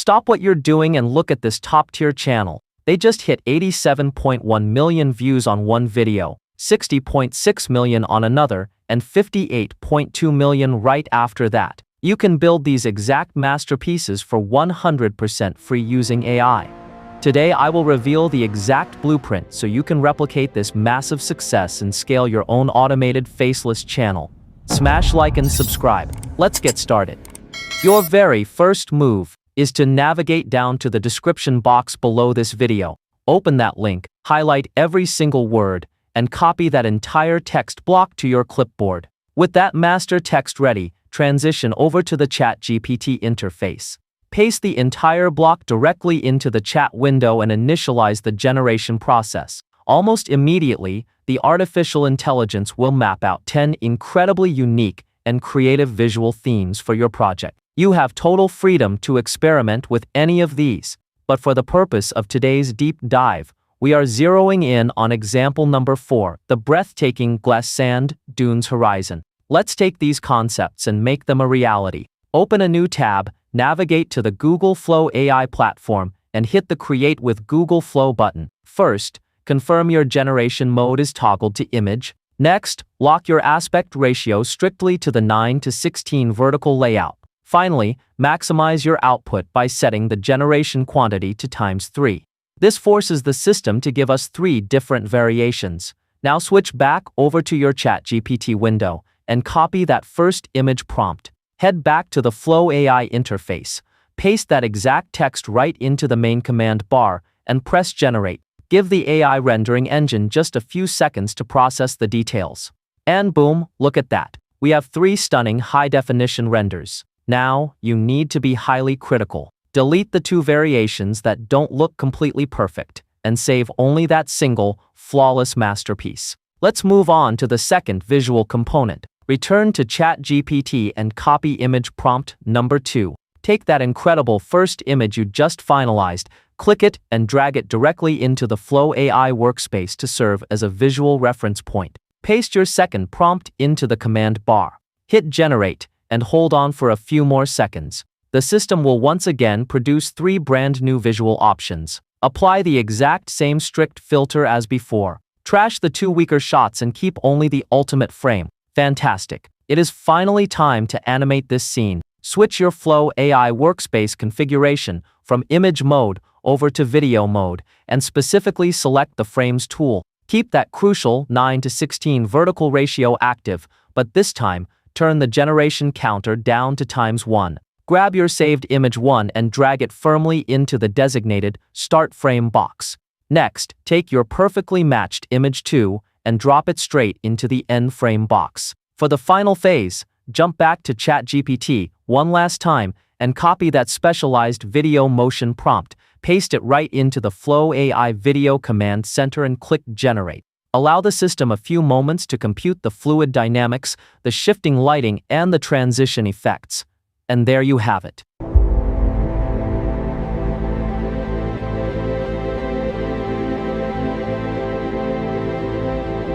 Stop what you're doing and look at this top-tier channel. They just hit 87.1 million views on one video, 60.6 million on another, and 58.2 million right after that. You can build these exact masterpieces for 100% free using AI. Today I will reveal the exact blueprint so you can replicate this massive success and scale your own automated faceless channel. Smash like and subscribe. Let's get started. Your very first move is to navigate down to the description box below this video. Open that link, highlight every single word, and copy that entire text block to your clipboard. With that master text ready, transition over to the ChatGPT interface. Paste the entire block directly into the chat window and initialize the generation process. Almost immediately, the artificial intelligence will map out 10 incredibly unique and creative visual themes for your project. You have total freedom to experiment with any of these, but for the purpose of today's deep dive, we are zeroing in on example number 4, the breathtaking glass sand dunes horizon. Let's take these concepts and make them a reality. Open a new tab, navigate to the Google FlowAI platform, and hit the Create with Google Flow button. First, confirm your generation mode is toggled to image. Next, lock your aspect ratio strictly to the 9:16 vertical layout. Finally, maximize your output by setting the generation quantity to ×3. This forces the system to give us 3 different variations. Now switch back over to your ChatGPT window and copy that first image prompt. Head back to the FlowAI interface, paste that exact text right into the main command bar, and press Generate. Give the AI rendering engine just a few seconds to process the details. And boom, look at that. We have 3 stunning high-definition renders. Now, you need to be highly critical. Delete the 2 variations that don't look completely perfect, and save only that single, flawless masterpiece. Let's move on to the second visual component. Return to ChatGPT and copy image prompt number 2. Take that incredible first image you just finalized, click it and drag it directly into the FlowAI workspace to serve as a visual reference point. Paste your second prompt into the command bar. Hit Generate and hold on for a few more seconds. The system will once again produce 3 brand new visual options. Apply the exact same strict filter as before. Trash the 2 weaker shots and keep only the ultimate frame. Fantastic. It is finally time to animate this scene. Switch your FlowAI workspace configuration from image mode over to video mode and specifically select the frames tool. Keep that crucial 9:16 vertical ratio active, but this time, turn the generation counter down to ×1. Grab your saved image 1 and drag it firmly into the designated Start Frame box. Next, take your perfectly matched image 2 and drop it straight into the End Frame box. For the final phase, jump back to ChatGPT one last time and copy that specialized video motion prompt, paste it right into the FlowAI video command center and click Generate. Allow the system a few moments to compute the fluid dynamics, the shifting lighting, and the transition effects. And there you have it.